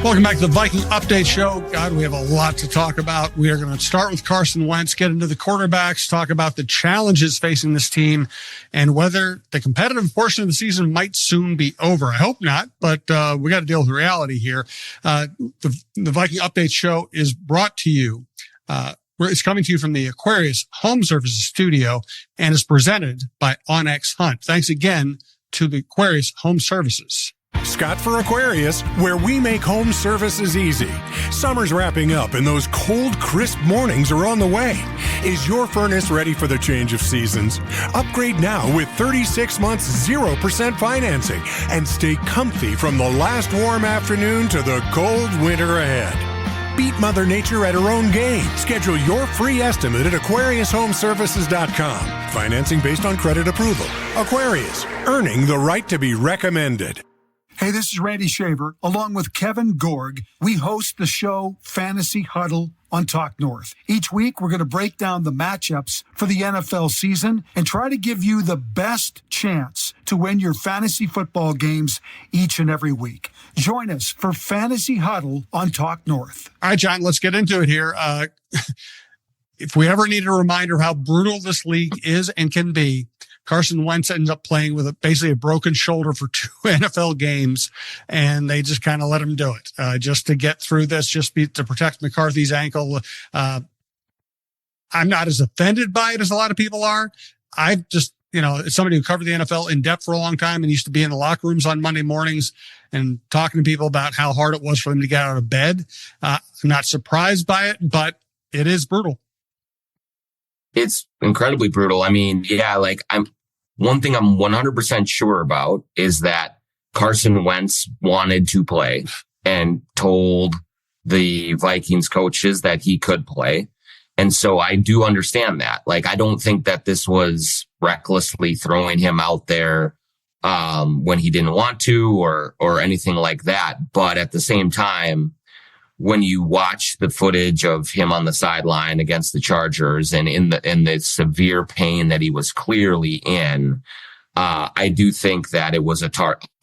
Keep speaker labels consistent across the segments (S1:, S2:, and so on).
S1: Welcome back to the Viking Update Show. God, we have a lot to talk about. We are going to start with Carson Wentz, get into the quarterbacks, talk about the challenges facing this team, and whether the competitive portion of the season might soon be over. I hope not, but we got to deal with reality here. The Viking Update Show is brought to you. It's coming to you from the Aquarius Home Services Studio and is presented by Onyx Hunt. Thanks again to the Aquarius Home Services.
S2: Scott for Aquarius, where we make home services easy. Summer's wrapping up and those cold, crisp mornings are on the way. Is your furnace ready for the change of seasons? Upgrade now with 36 months 0% financing and stay comfy from the last warm afternoon to the cold winter ahead. Beat Mother Nature at her own game. Schedule your free estimate at AquariusHomeservices.com. Financing based on credit approval. Aquarius, earning the right to be recommended.
S3: Hey, this is Randy Shaver. Along with Kevin Gorg, we host the show Fantasy Huddle on Talk North. Each week, we're going to break down the matchups for the NFL season and try to give you the best chance to win your fantasy football games each and every week. Join us for Fantasy Huddle on Talk North.
S1: All right, John, let's get into it here. If we ever need a reminder of how brutal this league is and can be, Carson Wentz ends up playing with basically a broken shoulder for 2 NFL games, and they just kind of let him do it just to get through this, to protect McCarthy's ankle. I'm not as offended by it as a lot of people are. I've just, as somebody who covered the NFL in depth for a long time and used to be in the locker rooms on Monday mornings and talking to people about how hard it was for them to get out of bed. I'm not surprised by it, but it is brutal.
S4: It's incredibly brutal. I mean, one thing I'm 100% sure about is that Carson Wentz wanted to play and told the Vikings coaches that he could play. And so I do understand that. I don't think that this was recklessly throwing him out there when he didn't want to or anything like that. But at the same time, when you watch the footage of him on the sideline against the Chargers and in the severe pain that he was clearly in, I do think that it was a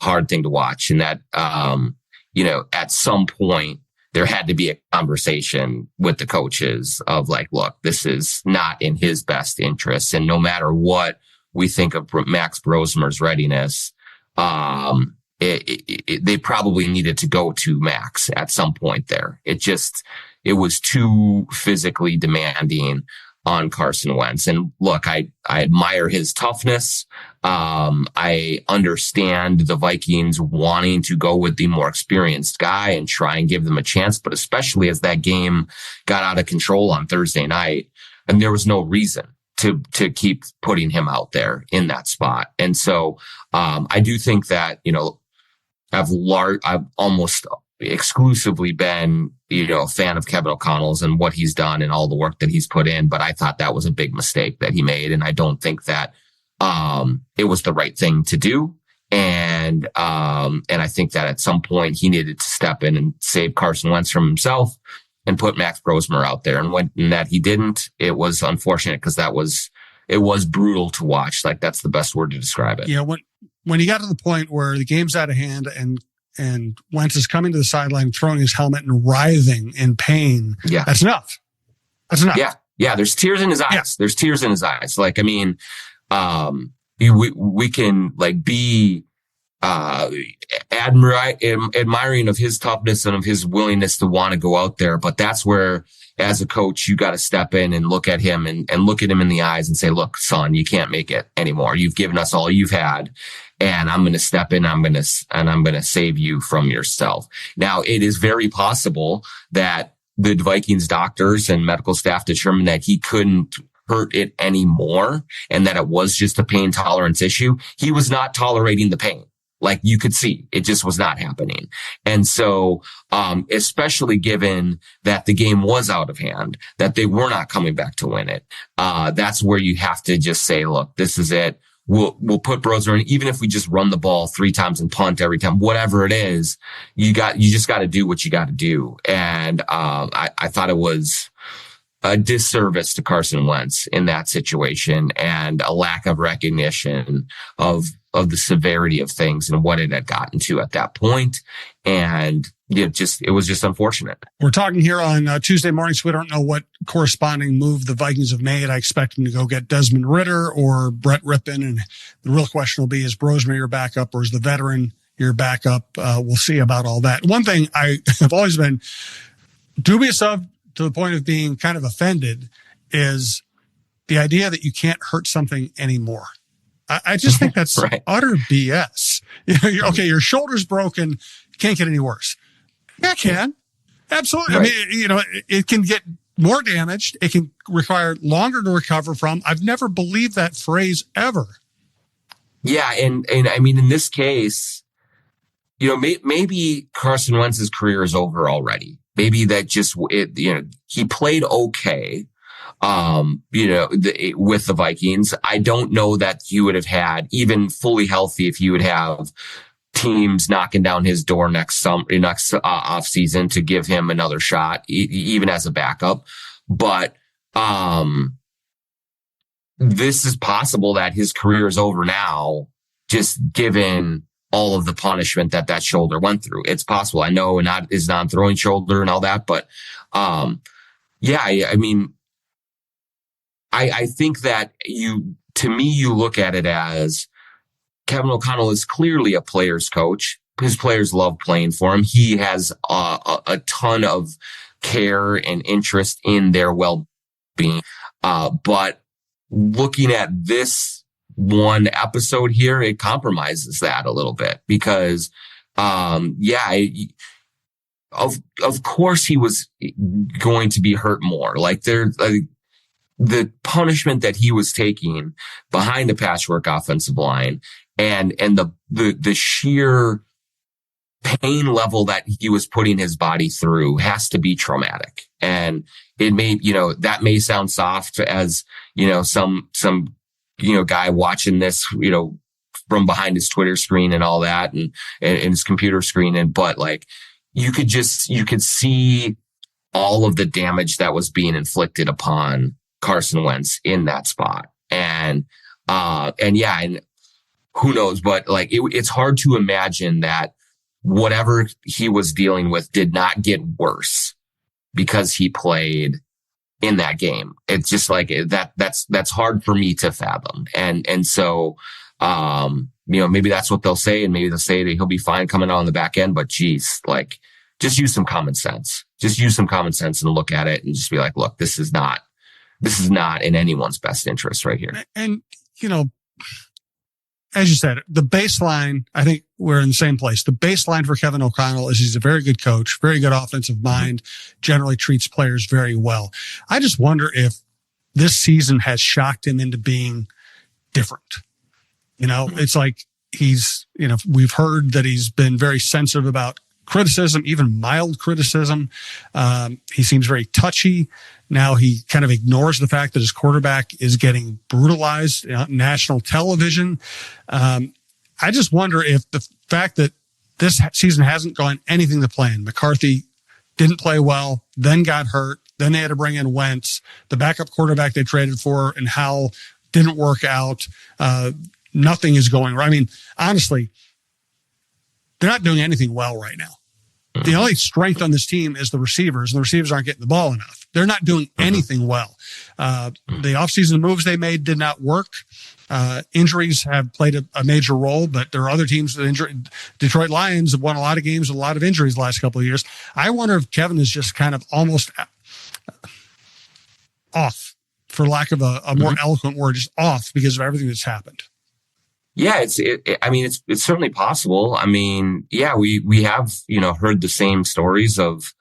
S4: hard thing to watch, and that at some point there had to be a conversation with the coaches of look, this is not in his best interest, and no matter what we think of Max Brosmer's readiness, they probably needed to go to Max at some point there. It was too physically demanding on Carson Wentz. And look, I admire his toughness. I understand the Vikings wanting to go with the more experienced guy and try and give them a chance, but especially as that game got out of control on Thursday night, and there was no reason to keep putting him out there in that spot. And so, I do think that, I've almost exclusively been, a fan of Kevin O'Connell's and what he's done and all the work that he's put in. But I thought that was a big mistake that he made. And I don't think that, it was the right thing to do. And I think that at some point he needed to step in and save Carson Wentz from himself and put Max Brosmer out there. And when that he didn't, it was unfortunate because it was brutal to watch. That's the best word to describe it.
S1: Yeah. When he got to the point where the game's out of hand and Wentz is coming to the sideline, throwing his helmet and writhing in pain. Yeah. That's enough.
S4: Yeah. Yeah. There's tears in his eyes. Yeah. There's tears in his eyes. We can be, admiring of his toughness and of his willingness to want to go out there. But that's where, as a coach, you got to step in and look at him and look at him in the eyes and say, look, son, you can't make it anymore. You've given us all you've had, and I'm going to step in. I'm going to save you from yourself. Now, it is very possible that the Vikings doctors and medical staff determined that he couldn't hurt it anymore and that it was just a pain tolerance issue. He was not tolerating the pain. You could see, it just was not happening. And so, especially given that the game was out of hand, that they were not coming back to win it, that's where you have to just say, look, this is it. We'll put Brosmer in, even if we just run the ball 3 times and punt every time, whatever it is, you just got to do what you got to do. And, I thought it was a disservice to Carson Wentz in that situation, and a lack of recognition of the severity of things and what it had gotten to at that point. And it was just unfortunate.
S1: We're talking here on Tuesday morning, so we don't know what corresponding move the Vikings have made. I expect them to go get Desmond Ridder or Brett Rippon. And the real question will be, is Brosmer your backup or is the veteran your backup? We'll see about all that. One thing I have always been dubious of, to the point of being kind of offended, is the idea that you can't hurt something anymore. I just think that's
S4: right.
S1: Utter BS. Okay, your shoulder's broken. Can't get any worse. Yeah, it can. Absolutely. Right. I mean, it can get more damaged. It can require longer to recover from. I've never believed that phrase ever.
S4: Yeah. And I mean, in this case, maybe Carson Wentz's career is over already. Maybe that he played okay, with the Vikings. I don't know that he would have had, even fully healthy, if he would have teams knocking down his door next off season to give him another shot, even as a backup. But, this is possible that his career is over now, just given all of the punishment that shoulder went through. It's possible. I know is non-throwing shoulder and all that, but, I mean, I think that you look at it as Kevin O'Connell is clearly a player's coach. His players love playing for him. He has a ton of care and interest in their well-being. But looking at this one episode here, it compromises that a little bit because, of course he was going to be hurt more. The punishment that he was taking behind the patchwork offensive line and the sheer pain level that he was putting his body through has to be traumatic. And it may, that may sound soft as, some guy watching this, from behind his Twitter screen and all that and his computer screen. But you could see all of the damage that was being inflicted upon Carson Wentz in that spot. And who knows, but it's hard to imagine that whatever he was dealing with did not get worse because he played in that game. It's just that's hard for me to fathom. And so, maybe that's what they'll say. And maybe they'll say that he'll be fine coming out on the back end, but geez, just use some common sense. Just use some common sense and look at it and just be like, look, this is not in anyone's best interest right here.
S1: And, as you said, the baseline, I think we're in the same place. The baseline for Kevin O'Connell is he's a very good coach, very good offensive mind, generally treats players very well. I just wonder if this season has shocked him into being different. It's like we've heard that he's been very sensitive about criticism, even mild criticism. He seems very touchy. Now he kind of ignores the fact that his quarterback is getting brutalized on national television. I just wonder if the fact that this season hasn't gone anything to plan. McCarthy didn't play well, then got hurt. Then they had to bring in Wentz, the backup quarterback they traded for, and Howell didn't work out. Nothing is going right. I mean, honestly, they're not doing anything well right now. The only strength on this team is the receivers, and the receivers aren't getting the ball enough. They're not doing anything well. The offseason moves they made did not work. Injuries have played a major role, but there are other teams that injured. Detroit Lions have won a lot of games with a lot of injuries the last couple of years. I wonder if Kevin is just kind of almost off, for lack of a more eloquent word, just off because of everything that's happened.
S4: Yeah, it's certainly possible. I mean, yeah, we have, heard the same stories of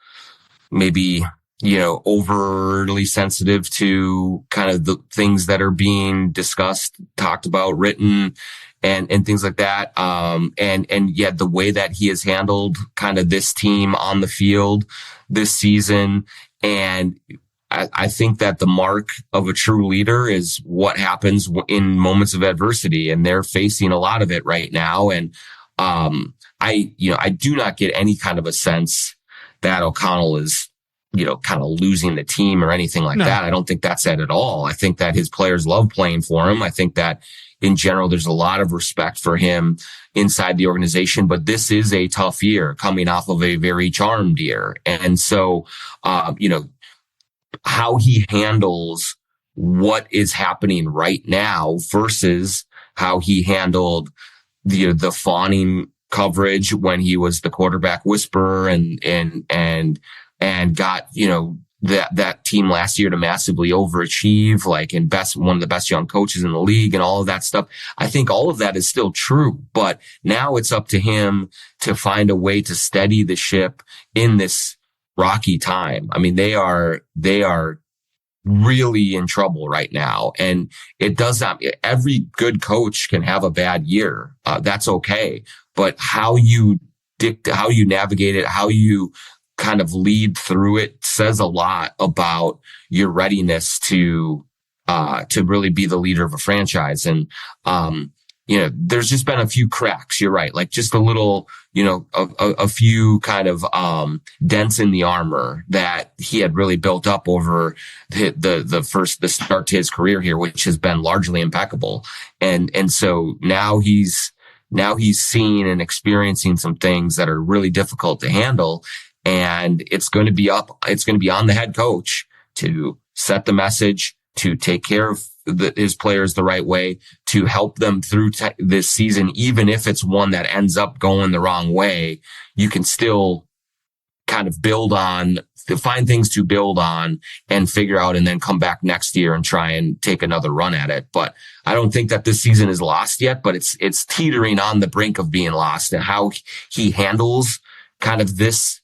S4: maybe, overly sensitive to kind of the things that are being discussed, talked about, written and things like that. And yet the way that he has handled kind of this team on the field this season. And I think that the mark of a true leader is what happens in moments of adversity, and they're facing a lot of it right now. And, I do not get any kind of a sense that O'Connell is kind of losing the team or anything like that. I don't think that's it at all. I think that his players love playing for him. I think that in general, there's a lot of respect for him inside the organization, but this is a tough year coming off of a very charmed year. And so, how he handles what is happening right now versus how he handled the fawning coverage when he was the quarterback whisperer and got, that team last year to massively overachieve, one of the best young coaches in the league and all of that stuff. I think all of that is still true, but now it's up to him to find a way to steady the ship in this rocky time. I mean, they are really in trouble right now. And it does not, every good coach can have a bad year. That's okay. But how you navigate it, how you kind of lead through it says a lot about your readiness to really be the leader of a franchise. And, there's just been a few cracks. You're right. Like just a little, a few kind of, dents in the armor that he had really built up over the start to his career here, which has been largely impeccable. And so now he's seeing and experiencing some things that are really difficult to handle. And it's going to be on the head coach to set the message, to take care of his players the right way, to help them through this season. Even if it's one that ends up going the wrong way, you can still kind of find things to build on and figure out, and then come back next year and try and take another run at it. But I don't think that this season is lost yet, but it's teetering on the brink of being lost. And how he handles kind of these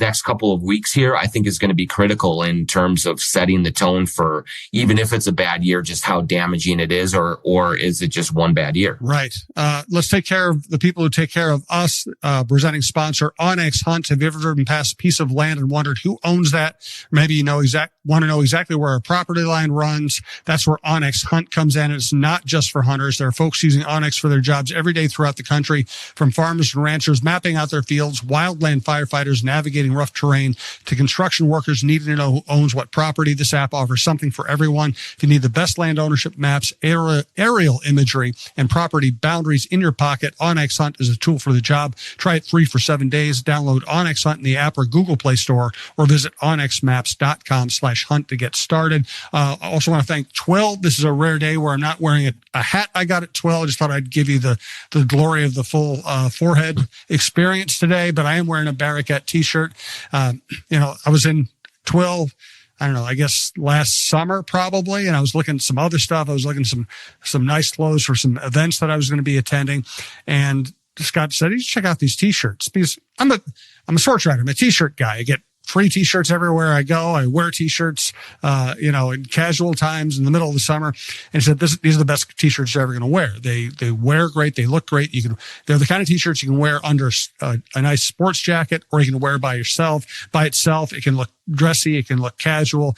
S4: next couple of weeks here, I think is going to be critical in terms of setting the tone for, even if it's a bad year, just how damaging it is, or is it just one bad year?
S1: Right. Let's take care of the people who take care of us. Presenting sponsor, Onyx Hunt. Have you ever driven past a piece of land and wondered who owns that? Maybe you want to know exactly where a property line runs. That's where Onyx Hunt comes in. It's not just for hunters. There are folks using Onyx for their jobs every day throughout the country, from farmers and ranchers mapping out their fields, wildland firefighters navigating rough terrain, to construction workers needing to know who owns what property. This app offers something for everyone. If you need the best land ownership maps, aerial imagery, and property boundaries in your pocket, Onyx Hunt is a tool for the job. Try it free for 7 days. Download Onyx Hunt in the app or Google Play Store, or visit onyxmaps.com/hunt to get started. I also want to thank Twill. This is a rare day where I'm not wearing a hat I got at Twill. I just thought I'd give you the glory of the full forehead experience today, but I am wearing a Barracat t-shirt. I was in Twill, I don't know, I guess last summer probably, and I was looking at some other stuff. I was looking at some nice clothes for some events that I was going to be attending, and Scott said, "You should check out these t-shirts," because I'm a sports writer. I'm a t-shirt guy. I get free t-shirts everywhere I go. I wear t-shirts, in casual times in the middle of the summer. And he said, these are the best t-shirts you're ever going to wear. They wear great. They look great. They're the kind of t-shirts you can wear under a nice sports jacket, or you can wear by itself. It can look dressy. It can look casual.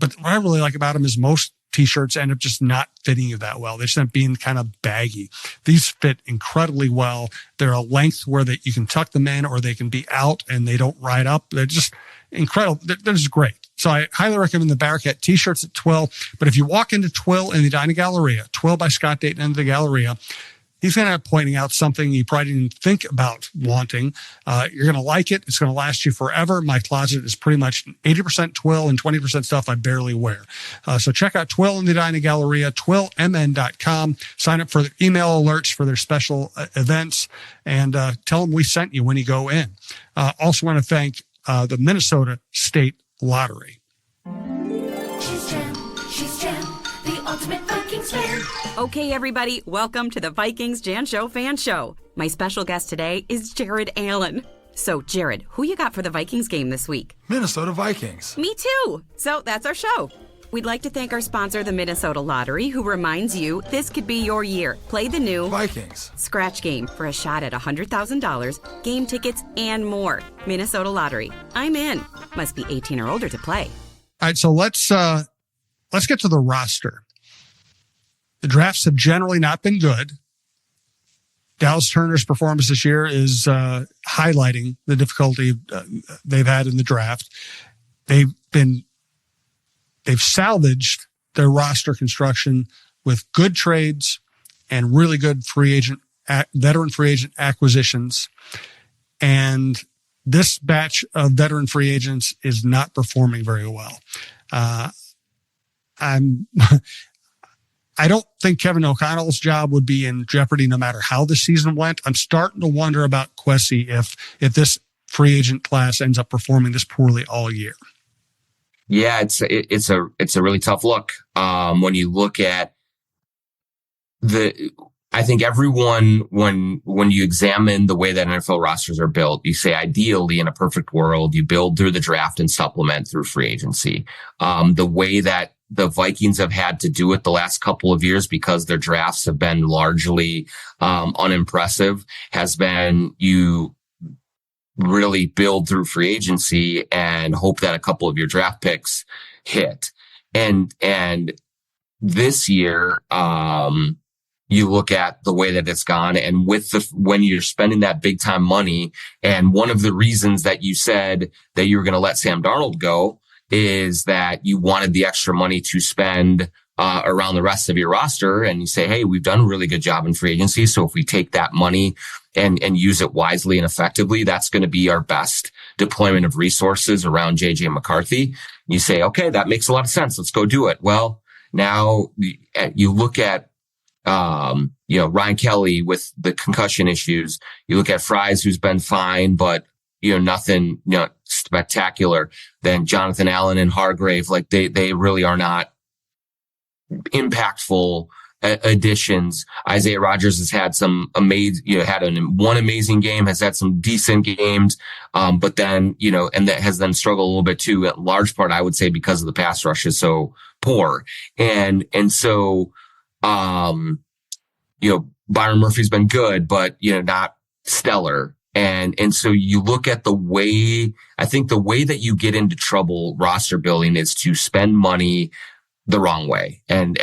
S1: But what I really like about them is most t-shirts end up just not fitting you that well. They just end up being kind of baggy. These fit incredibly well. They're a length where you can tuck them in, or they can be out and they don't ride up. They're just incredible. They're just great. So I highly recommend the Barracat t-shirts at Twill. But if you walk into Twill in the Edina Galleria, Twill by Scott Dayton in the Galleria, he's going to be pointing out something you probably didn't think about wanting. You're going to like it. It's going to last you forever. My closet is pretty much 80% Twill and 20% stuff I barely wear. So check out Twill in the Edina Galleria, twillmn.com. Sign up for the email alerts for their special events, and tell them we sent you when you go in. Also want to thank the Minnesota State Lottery.
S5: She's Jan, the ultimate Vikings fan.
S6: Okay, everybody, welcome to the Vikings Jan Show Fan Show. My special guest today is Jared Allen. So, Jared, who you got for the Vikings game this week?
S7: Minnesota Vikings.
S6: Me too. So that's our show. We'd like to thank our sponsor, the Minnesota Lottery, who reminds you this could be your year. Play the new
S7: Vikings
S6: Scratch Game for a shot at $100,000, game tickets, and more. Minnesota Lottery. I'm in. Must be 18 or older to play.
S1: All right, so let's get to the roster. The drafts have generally not been good, Dallas Turner's performance this year is highlighting the difficulty they've had in the draft. They've salvaged their roster construction with good trades and really good veteran free agent acquisitions. And this batch of veteran free agents is not performing very well. I don't think Kevin O'Connell's job would be in jeopardy no matter how the season went. I'm starting to wonder about Kwesi if this free agent class ends up performing this poorly all year.
S4: Yeah, it's a really tough look. When you look at I think everyone, when you examine the way that NFL rosters are built, you say ideally in a perfect world, you build through the draft and supplement through free agency. The way that the Vikings have had to do it the last couple of years because their drafts have been largely unimpressive has been you really build through free agency and hope that a couple of your draft picks hit. And this year, you look at the way that it's gone, and when you're spending that big time money, and one of the reasons that you said that you were going to let Sam Darnold go is that you wanted the extra money to spend around the rest of your roster. And you say, hey, we've done a really good job in free agency. So if we take that money and use it wisely and effectively, that's going to be our best deployment of resources around JJ McCarthy. You say, okay, that makes a lot of sense. Let's go do it. Well, now you look at, Ryan Kelly with the concussion issues. You look at Fries, who's been fine, but nothing, spectacular. Then Jonathan Allen and Hargrave, like they really are not impactful additions. Isaiah Rodgers has had some amazing, one amazing game, has had some decent games. But then, and that has then struggled a little bit too, at large part, I would say, because of the pass rush is so poor. And so, Byron Murphy's been good, but, not stellar. And so you look at I think the way that you get into trouble roster building is to spend money the wrong way and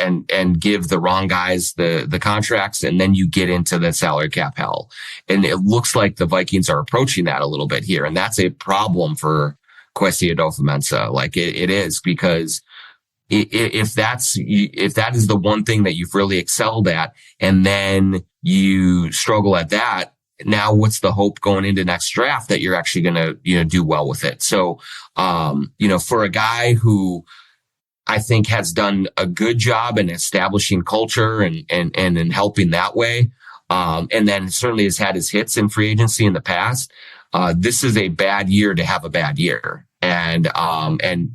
S4: give the wrong guys the contracts. And then you get into the salary cap hell. And it looks like the Vikings are approaching that a little bit here. And that's a problem for Kwesi Adolfo-Mensah. Like it is, because if that is the one thing that you've really excelled at, and then you struggle at that, now what's the hope going into next draft that you're actually going to, do well with it? So, for a guy who I think has done a good job in establishing culture and in helping that way, and then certainly has had his hits in free agency in the past, this is a bad year to have a bad year. And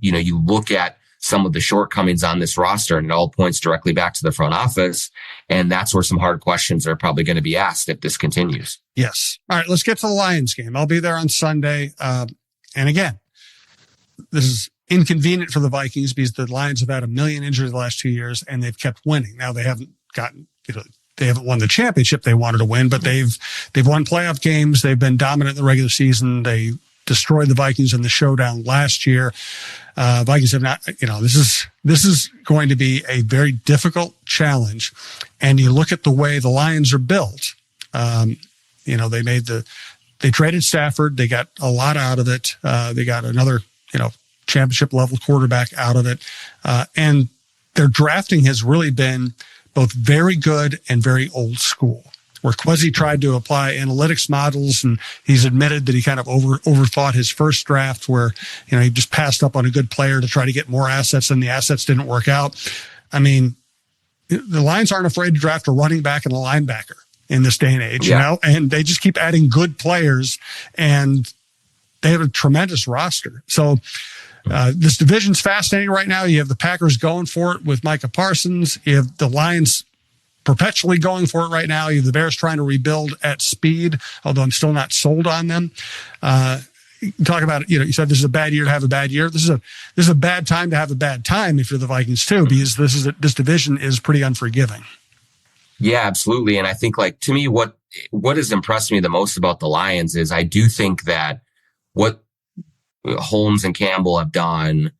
S4: you look at some of the shortcomings on this roster, and it all points directly back to the front office. And that's where some hard questions are probably going to be asked if this continues.
S1: Yes. All right, let's get to the Lions game. I'll be there on Sunday. And again, this is inconvenient for the Vikings because the Lions have had a million injuries the last 2 years and they've kept winning. Now they haven't gotten, they haven't won the championship they wanted to win, but they've won playoff games. They've been dominant in the regular season. They destroyed the Vikings in the showdown last year. Vikings have not, this is going to be a very difficult challenge. And you look at the way the Lions are built. They traded Stafford. They got a lot out of it. They got another, championship level quarterback out of it. And their drafting has really been both very good and very old school. Where Kwesi tried to apply analytics models, and he's admitted that he kind of overthought his first draft, where he just passed up on a good player to try to get more assets, and the assets didn't work out. I mean, the Lions aren't afraid to draft a running back and a linebacker in this day and age, and they just keep adding good players, and they have a tremendous roster. So this division's fascinating right now. You have the Packers going for it with Micah Parsons. You have the Lions perpetually going for it right now. You have the Bears trying to rebuild at speed, although I'm still not sold on them. Talk about it. You said this is a bad year to have a bad year. This is a bad time to have a bad time if you're the Vikings too, because this division is pretty unforgiving.
S4: Yeah, absolutely. And I think, to me, what has impressed me the most about the Lions is I do think that what Holmes and Campbell have done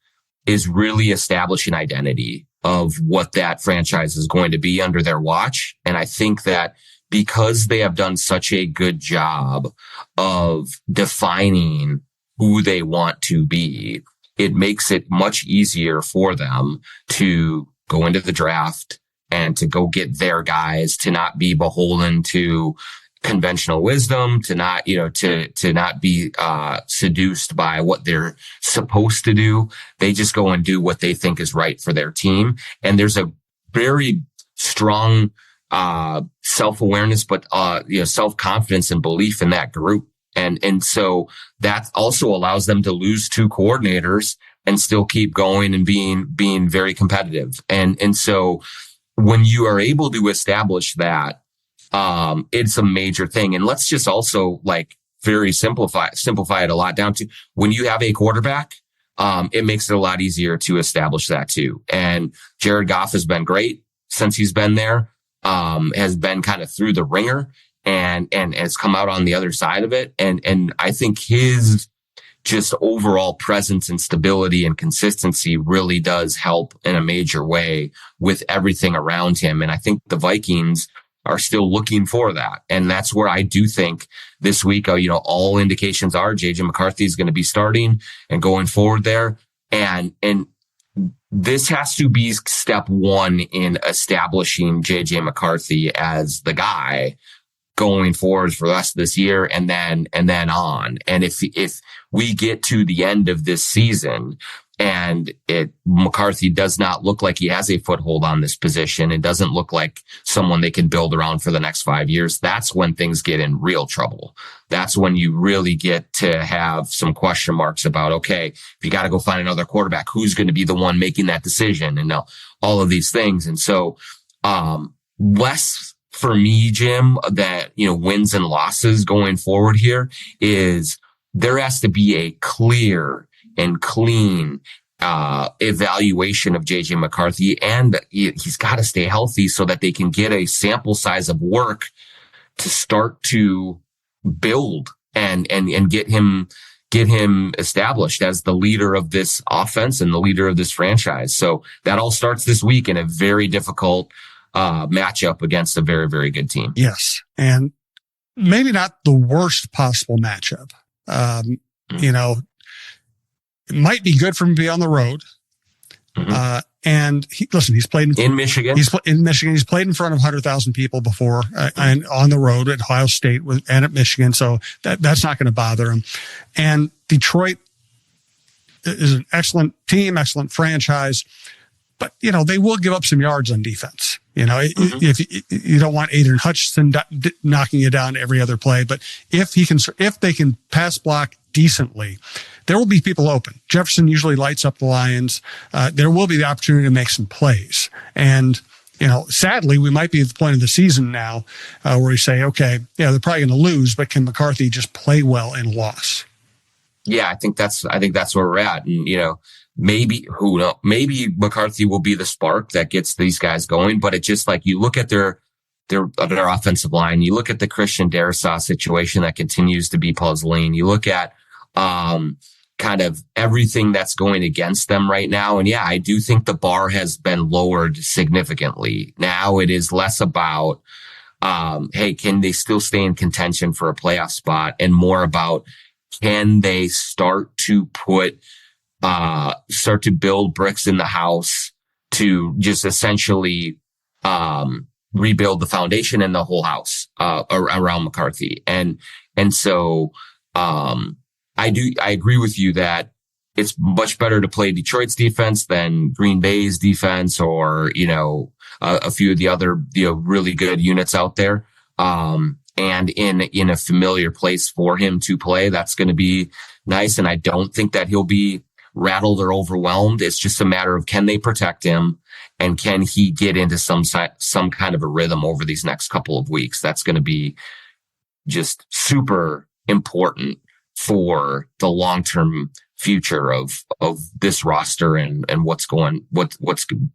S4: is really establish an identity of what that franchise is going to be under their watch. And I think that because they have done such a good job of defining who they want to be, it makes it much easier for them to go into the draft and to go get their guys, to not be beholden to conventional wisdom, to not, to not be seduced by what they're supposed to do. They just go and do what they think is right for their team. And there's a very strong self-awareness, but self-confidence and belief in that group. And so that also allows them to lose 2 coordinators and still keep going and being very competitive. And so when you are able to establish that, it's a major thing. And let's just also very simplify it a lot down to when you have a quarterback, it makes it a lot easier to establish that too. And Jared Goff has been great since he's been there, has been kind of through the ringer and has come out on the other side of it. And I think his just overall presence and stability and consistency really does help in a major way with everything around him. And I think the Vikings are still looking for that. And that's where I do think this week, all indications are JJ McCarthy is going to be starting and going forward there. And this has to be step 1 in establishing JJ McCarthy as the guy going forward for the rest of this year and then on. And if we get to the end of this season and McCarthy does not look like he has a foothold on this position, it doesn't look like someone they can build around for the next 5 years, that's when things get in real trouble. That's when you really get to have some question marks about, okay, if you got to go find another quarterback, who's going to be the one making that decision and all of these things. And so, less for me, Jim, that, wins and losses going forward here is there has to be a clear and clean evaluation of JJ McCarthy, and he's got to stay healthy so that they can get a sample size of work to start to build and get him established as the leader of this offense and the leader of this franchise. So that all starts this week in a very difficult matchup against a very, very good team.
S1: Yes. And maybe not the worst possible matchup. It might be good for him to be on the road. Mm-hmm. And he's played
S4: in Michigan.
S1: He's played in front of 100,000 people before, and on the road at Ohio State and at Michigan. So that's not going to bother him. And Detroit is an excellent team, excellent franchise, but they will give up some yards on defense. Mm-hmm. If you don't want Aiden Hutchinson knocking you down every other play, but if they can pass block decently, there will be people open. Jefferson usually lights up the Lions. There will be the opportunity to make some plays. And, sadly, we might be at the point of the season now where we say, okay, they're probably going to lose, but can McCarthy just play well in a loss?
S4: Yeah, I think that's where we're at. And, maybe McCarthy will be the spark that gets these guys going. But it's just you look at their offensive line, you look at the Christian Darrisaw situation that continues to be puzzling. You look at kind of everything that's going against them right now. And yeah, I do think the bar has been lowered significantly. Now it is less about, hey, can they still stay in contention for a playoff spot, and more about, can they start to build bricks in the house to just essentially, rebuild the foundation and the whole house, around McCarthy. And so, I agree with you that it's much better to play Detroit's defense than Green Bay's defense or, a few of the other, really good units out there. And in a familiar place for him to play, that's going to be nice. And I don't think that he'll be rattled or overwhelmed. It's just a matter of, can they protect him and can he get into some kind of a rhythm over these next couple of weeks? That's going to be just super important for the long-term future of this roster and what's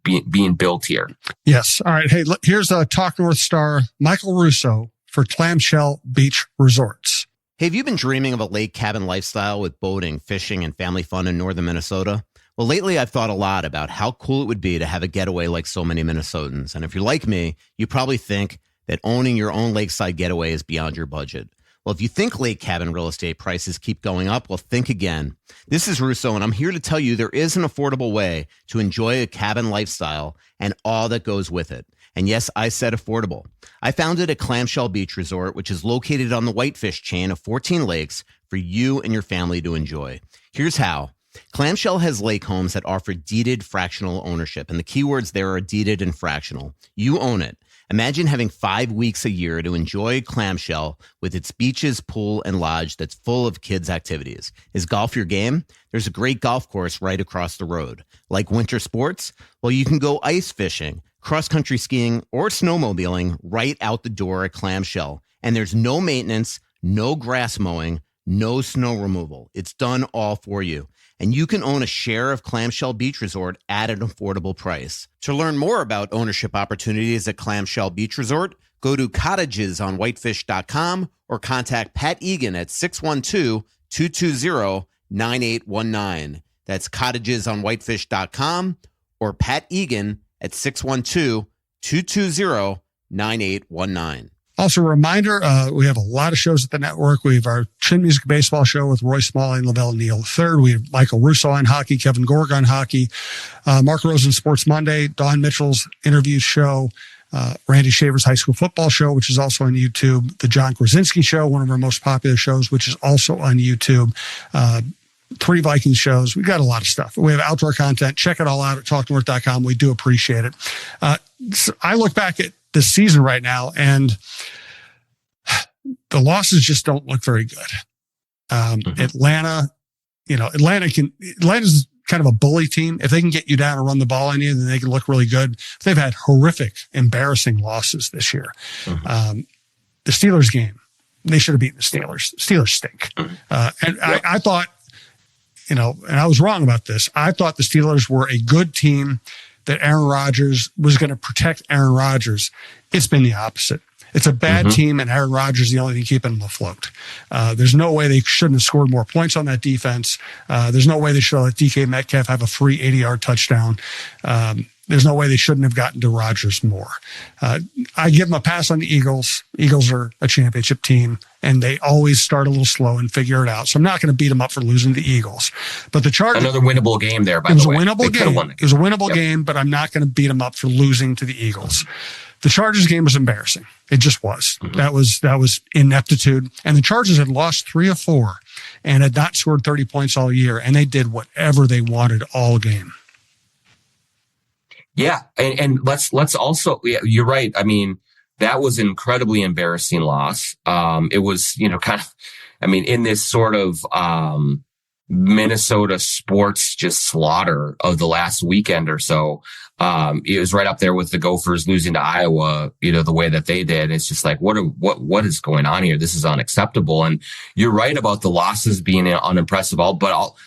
S4: being built here.
S1: Yes. All right. Hey, here's a Talk North star, Michael Russo for Clamshell Beach Resorts.
S7: Hey, have you been dreaming of a lake cabin lifestyle with boating, fishing, and family fun in northern Minnesota? Well, lately I've thought a lot about how cool it would be to have a getaway like so many Minnesotans. And if you're like me, you probably think that owning your own lakeside getaway is beyond your budget. Well, if you think lake cabin real estate prices keep going up, well, think again. This is Russo, and I'm here to tell you there is an affordable way to enjoy a cabin lifestyle and all that goes with it. And yes, I said affordable. I founded a Clamshell Beach Resort, which is located on the Whitefish chain of 14 lakes for you and your family to enjoy. Here's how. Clamshell has lake homes that offer deeded fractional ownership, and the keywords there are deeded and fractional. You own it. Imagine having 5 weeks a year to enjoy Clamshell with its beaches, pool, and lodge that's full of kids' activities. Is golf your game? There's a great golf course right across the road. Like winter sports? Well, you can go ice fishing, cross-country skiing, or snowmobiling right out the door at Clamshell. And there's no maintenance, no grass mowing, no snow removal. It's done all for you. And you can own a share of Clamshell Beach Resort at an affordable price. To learn more about ownership opportunities at Clamshell Beach Resort, go to cottagesonwhitefish.com or contact Pat Egan at 612-220-9819. That's cottagesonwhitefish.com or Pat Egan at 612-220-9819.
S1: Also, a reminder, we have a lot of shows at the network. We have our Chin Music Baseball show with Roy Smalling, Lavelle Neal III. We have Michael Russo on hockey, Kevin Gorg on hockey, Mark Rosen Sports Monday, Don Mitchell's interview show, Randy Shaver's high school football show, which is also on YouTube, the John Krasinski show, one of our most popular shows, which is also on YouTube, 3 Vikings shows. We got a lot of stuff. We have outdoor content. Check it all out at talknorth.com. We do appreciate it. So I look back at this season right now, and the losses just don't look very good. Atlanta's kind of a bully team. If they can get you down and run the ball on you, then they can look really good. They've had horrific, embarrassing losses this year. The Steelers game, they should have beaten the Steelers. Steelers stink. I thought, and I was wrong about this. I thought the Steelers were a good team, that Aaron Rodgers was going to protect Aaron Rodgers. It's been the opposite. It's a bad team, and Aaron Rodgers is the only thing keeping them afloat. There's no way they shouldn't have scored more points on that defense. There's no way they should have let DK Metcalf have a free 80-yard touchdown. There's no way they shouldn't have gotten to Rodgers more. I give them a pass on the Eagles. Eagles are a championship team, and they always start a little slow and figure it out. So I'm not going to beat them up for losing to the Eagles. But the Chargers... Another
S4: winnable game there, by the way. It
S1: was a winnable game, but I'm not going to beat them up for losing to the Eagles. The Chargers game was embarrassing. It just was. That was ineptitude. And the Chargers had lost 3 of 4 and had not scored 30 points all year, and they did whatever they wanted all game.
S4: Yeah. And let's also, you're right. I mean, that was an incredibly embarrassing loss. It was, in this sort of, Minnesota sports just slaughter of the last weekend or so. It was right up there with the Gophers losing to Iowa, the way that they did. It's just like, what is going on here? This is unacceptable. And you're right about the losses being unimpressive.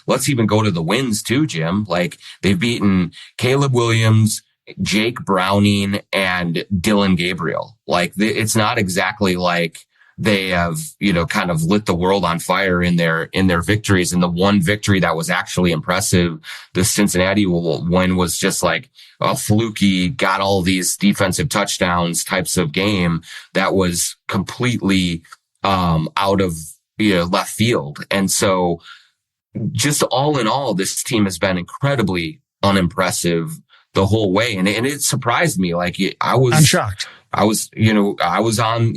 S4: Let's even go to the wins too, Jim. Like, they've beaten Caleb Williams, Jake Browning, and Dylan Gabriel. Like, it's not exactly like they have, kind of lit the world on fire in their victories. And the one victory that was actually impressive, the Cincinnati win, was just like a fluky, got all these defensive touchdowns types of game that was completely out of left field. And so just all in all, this team has been incredibly unimpressive the whole way. And it surprised me. Like, I'm
S1: shocked.
S4: I was on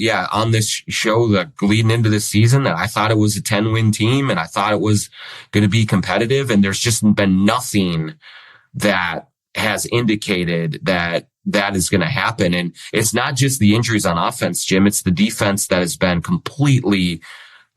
S4: this show that leading into this season that I thought it was a 10-win team, and I thought it was going to be competitive. And there's just been nothing that has indicated that is going to happen. And it's not just the injuries on offense, Jim. It's the defense that has been completely,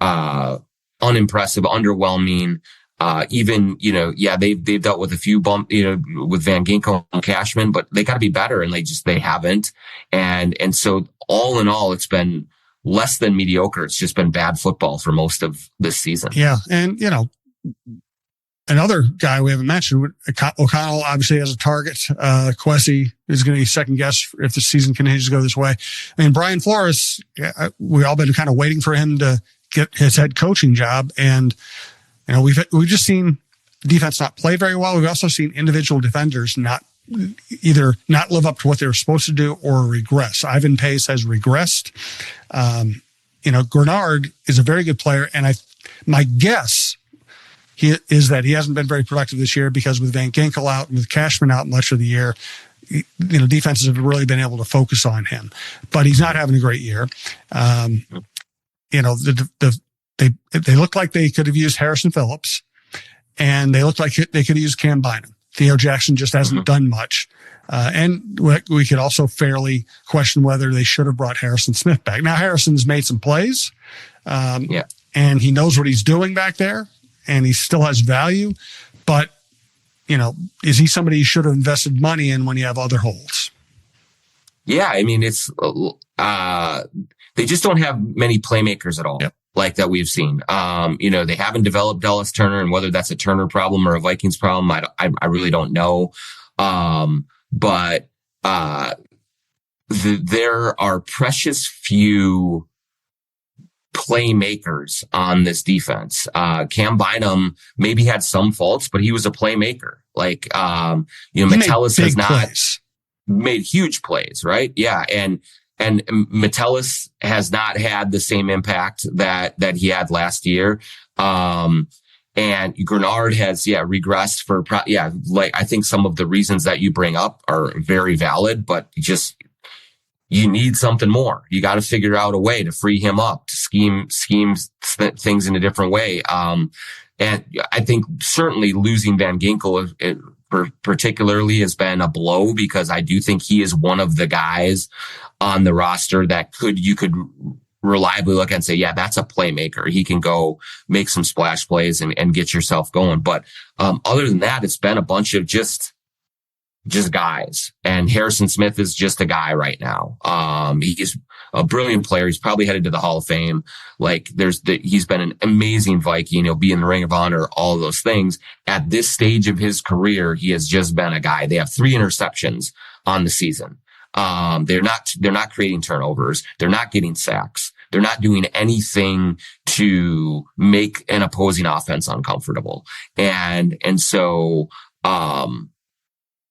S4: unimpressive, underwhelming. They've dealt with a few bump, with Van Ginkel and Cashman, but they got to be better, and they haven't. And so all in all, it's been less than mediocre. It's just been bad football for most of this season.
S1: Yeah. And, another guy we haven't mentioned, O'Connell obviously has a target. Kwesi is going to be second guess if the season continues to go this way. I mean, Brian Flores, we all been kind of waiting for him to get his head coaching job. And, we've just seen defense not play very well. We've also seen individual defenders not either not live up to what they were supposed to do or regress. Ivan Pace has regressed. Grenard is a very good player, and my guess is that he hasn't been very productive this year because with Van Ginkel out and with Cashman out much of the year, defenses have really been able to focus on him. But he's not having a great year. They look like they could have used Harrison Phillips, and they look like they could have used Cam Bynum. Theo Jackson just hasn't done much. And we could also fairly question whether they should have brought Harrison Smith back. Now, Harrison's made some plays, and he knows what he's doing back there, and he still has value. But, is he somebody you should have invested money in when you have other holes?
S4: Yeah, I mean, it's they just don't have many playmakers at all. Yep. Like that we've seen. They haven't developed Dallas Turner, and whether that's a Turner problem or a Vikings problem, I really don't know. But there are precious few playmakers on this defense. Cam Bynum maybe had some faults, but he was a playmaker. Like, Metellus has not made huge plays, right? Yeah. And Metellus has not had the same impact that he had last year. And Grenard has, regressed I think some of the reasons that you bring up are very valid, but you need something more. You got to figure out a way to free him up, to scheme things in a different way. And I think certainly losing Van Ginkel particularly has been a blow, because I do think he is one of the guys on the roster that you could reliably look and say, yeah, that's a playmaker. He can go make some splash plays and get yourself going. But other than that, it's been a bunch of just guys. And Harrison Smith is just a guy right now. He's a brilliant player. He's probably headed to the Hall of Fame. Like he's been an amazing Viking. He'll be in the Ring of Honor, all of those things. At this stage of his career, he has just been a guy. They have 3 interceptions on the season. They're not creating turnovers. They're not getting sacks. They're not doing anything to make an opposing offense uncomfortable. And so,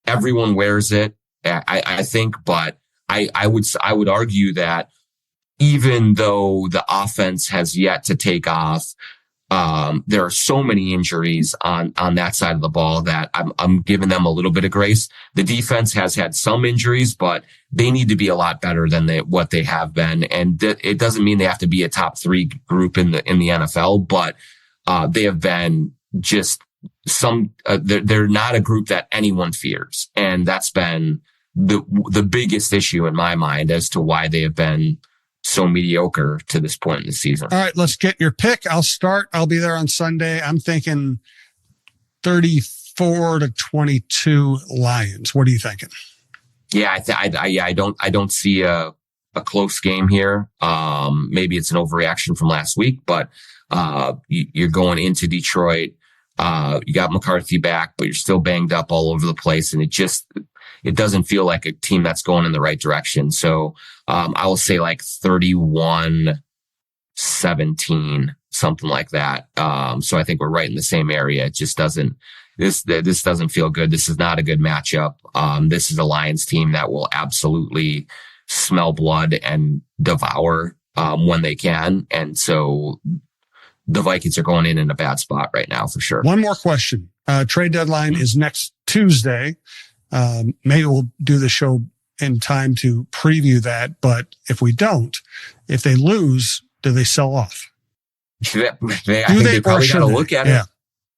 S4: everyone wears it, I think, but I would argue that even though the offense has yet to take off, there are so many injuries on that side of the ball that I'm giving them a little bit of grace. The defense has had some injuries, but they need to be a lot better than what they have been. And it doesn't mean they have to be a top 3 group in the NFL, but they have been just they're not a group that anyone fears. And that's been the biggest issue in my mind as to why they have been so mediocre to this point in the season. All
S1: right, let's get your pick. I'll start. I'll be there on Sunday. I'm thinking 34-22 Lions. What are you thinking?
S4: Yeah, I don't see a close game here. Maybe it's an overreaction from last week, but you're going into Detroit. You got McCarthy back, but you're still banged up all over the place. And it doesn't feel like a team that's going in the right direction. So, I will say like 31-17, something like that. So I think we're right in the same area. It just this doesn't feel good. This is not a good matchup. This is a Lions team that will absolutely smell blood and devour, when they can. And so, the Vikings are going in a bad spot right now for sure. One
S1: more question. Trade deadline is next Tuesday. Maybe we'll do the show in time to preview that. But if we don't, if they lose, do they sell off?
S4: I think they probably got to look at it.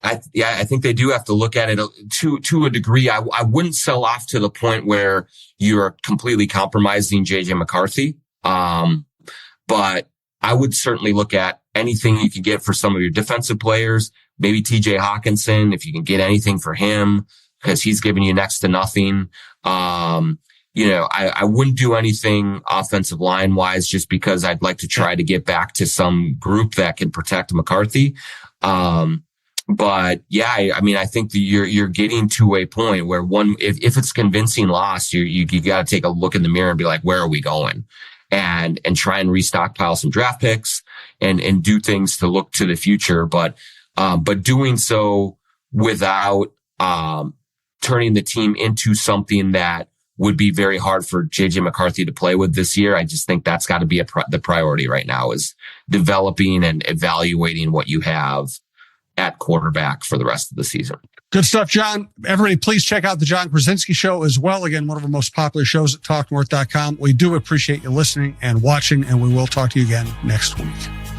S4: I think they do have to look at it to a degree. I wouldn't sell off to the point where you're completely compromising JJ McCarthy. But I would certainly look at anything you can get for some of your defensive players, maybe TJ Hawkinson, if you can get anything for him, because he's giving you next to nothing. I wouldn't do anything offensive line wise, just because I'd like to try to get back to some group that can protect McCarthy. But yeah, I think that you're getting to a point where if it's convincing loss, you got to take a look in the mirror and be like, where are we going? And try and restockpile some draft picks and do things to look to the future. But doing so without, turning the team into something that would be very hard for JJ McCarthy to play with this year. I just think that's got to be the priority right now, is developing and evaluating what you have at quarterback for the rest of the season.
S1: Good stuff, John. Everybody, please check out the John Krasinski Show as well. Again, one of our most popular shows at talknorth.com. We do appreciate you listening and watching, and we will talk to you again next week.